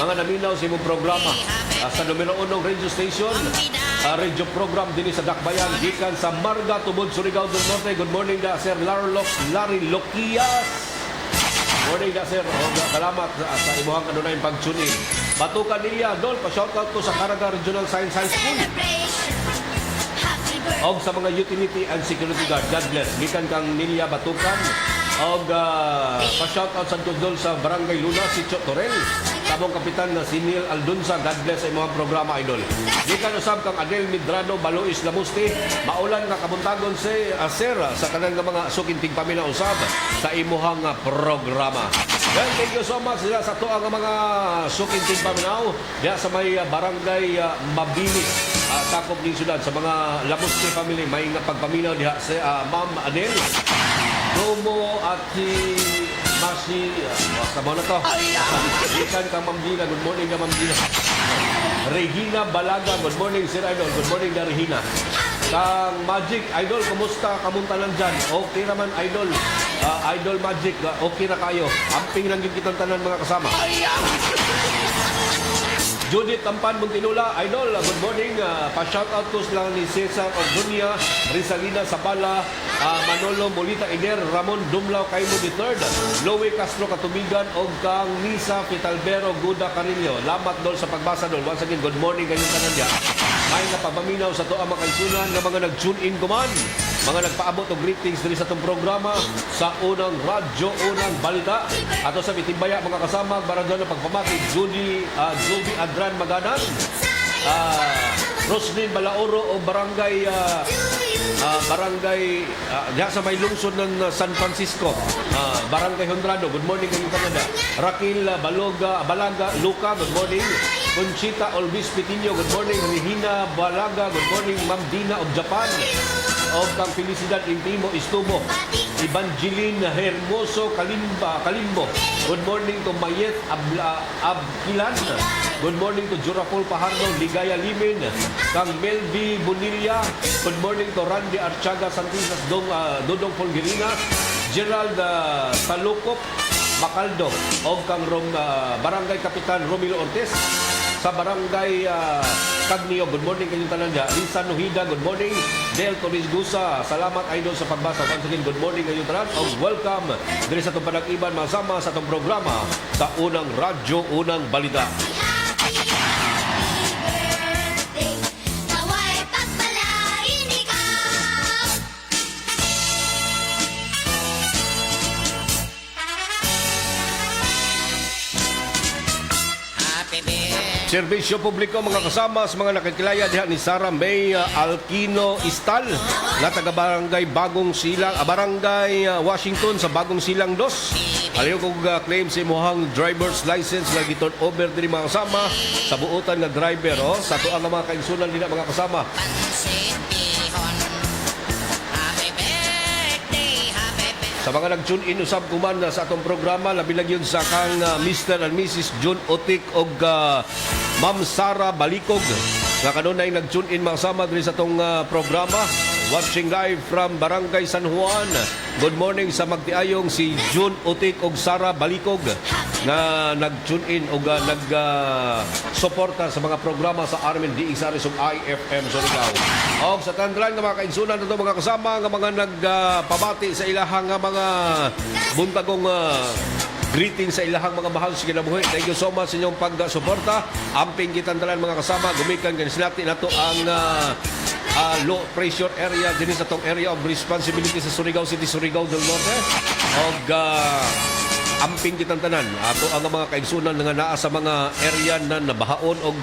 mga naminaw sa imong programa. Sa numero 1 radio station, radio program din sa Dakbayan. Gikan sa Marga, Tubod, Surigao del Norte. Good morning da Sir Larry Luquias. Morning da sir. Salamat sa imuhang kanunayang pag-tune in. Batukan niya, Dol, pa-shoutout ko sa Caraga Regional Science High School. Og sa mga utility and security guard. God bless. Gikan kang Nilia Batukan. Og pa-shoutout sa Dol sa Barangay Luna, Sitio Torel. Sabong kapitan na si Neil Aldunza. God bless sa imuhang programa, Idol. Gikan usab kang Adel Midrano, Balois Lamusti. Maulan nga kabuntagon si Sir sa kanang mga sukintig pamina usab sa imuhang programa. Well, thank you so much sa to ang mga sukintig paminaw diya sa may Barangay Mabini. Sakop ng syudad sa mga Lamusti family. May nga pagpaminaw diya sa Ma'am Adel Romo at si Masi, sa mo na to. Ikan ka Ma'am Gina. Good morning ka Ma'am Gina. Regina Balaga. Good morning Sir Idol. Good morning na Regina. Kang Magic Idol, kumusta kamuntanan dyan? Okay naman Idol. Idol Magic, okay na kayo. Amping lang yung kitang tanan mga kasama. Judith Tampan Muntinula, Idol, good morning. Pa-shoutout ko lang ni Cesar Ogdunia, Rizalina Sabala, Manolo Molita Iner, Ramon Dumlao Kaimo III, Loe Castro Katubigan, o kang Nisa Fitalbero Guda Carillo. Lamat Dol sa pagbasa Dol. Once again, good morning kayong tanan dyan. May napapaminaw sa to ang makaisunan na mga nag-tune in kuman. Mga nagpaabot o greetings diri sa itong programa sa unang radyo, unang balita. Ato sa Bitimbaya, mga kasama, baradon ng pagpamati, Juvie Adran Magadan, Roslyn Balaoro o Barangay diya sa may lungsod ng San Francisco, Barangay Honrado. Good morning kayong Canada. Raquel Balaga Luca, good morning. Conchita Olvis Pitinho, good morning. Regina Balaga, good morning. Ma'am Dina of Japan. O kang Felicidad Intimo Istubo. Evangeline Hermoso Kalimbo. Good morning to Mayet Abkilan. Good morning to Jurapol Pahardo, Ligaya Limin. Kang Melvi Bonilla. Good morning to Randy Archaga Santisas, Dodong Polgerina. Gerald Talukop Bacaldo. O kang Barangay Kapitan Romilo Ortiz. Sa Barangay Cagnio, good morning kayong tanan dyan. Lisa Nuhida, good morning. Del Torres Gusa, salamat Idol sa pagbasa. Once again, good morning kayong tanan. O welcome diri sa itong panag-iban masama sa itong programa sa unang radyo, unang balita. Happy birthday. Serbisyo publiko mga kasama sa mga nakikilaya diha ni Sara May Alquino Istal na taga Barangay Bagong Silang, Barangay Washington sa Bagong Silang 2. Aliyo kong claim sa imuhang driver's license nga giton over diri mga kasama sa buotan nga driver sa tuang nga mga kaigsunan nila mga kasama. Sa mga nag-tune in usab kuman sa atong programa, labi lang yun sa kang Mr. and Mrs. June Otik og Ma'am Sara Balikog nga kanunay nag-tune in mga sama diri sa atong programa. Watching live from Barangay San Juan. Good morning sa magtiayong si June Otik og Sara Balikog nga nag-tune in o nag-suporta sa mga programa sa Armin DXRS ug IFM Surigao. O sa tandran nga mga kaigsunan nato mga kasama nga mga nagpabati sa ilahang nga mga buntagong greeting sa ilahang mga mahal sa kinabuhi. Thank you so much sa inyong pagsuporta. Amping kitandalan mga kasama, gumikan ganis natin nato ang low pressure area din sa tong area of responsibility sa Surigao City, Surigao del Norte. Og amping kitang tanan ato ang mga kaigsunan nga naa sa mga area na nabahaon og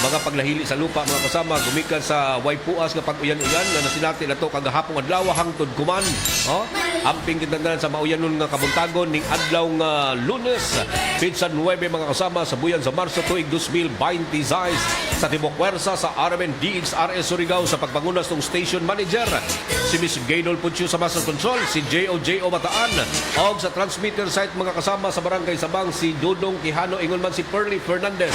mga paglahili sa lupa mga kasama gumikan sa Waipuas nga pag-uyan-uyan na nasinati nato kagahapon adlaw hangtod kuman amping kitang tanan sa mauyanon nga kabuntagon ning adlaw nga Lunes Pitsa 9 mga kasama sa buyan sa Marso tuig 2026 sa tibok pwersa sa RMN DXRS Surigao sa pagpangunas ng station manager si Miss Gaynol Pucho sa Master Control, si J.O. Bataan og sa transmitter site mga kasama sa Barangay Sabang si Dudong Quijano ingon man si Perly Fernandez.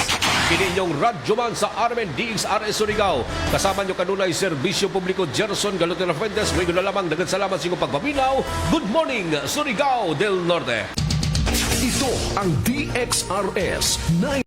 Kini inyong radyo man sa RMN DXRS Surigao. Kasama nyo kanunay Serbisyo Publiko Gerson Galutela Fuentes. May na lamang dagan salamat sa inyong pagpapinaw. Good morning Surigao del Norte. Ito ang DXRS 9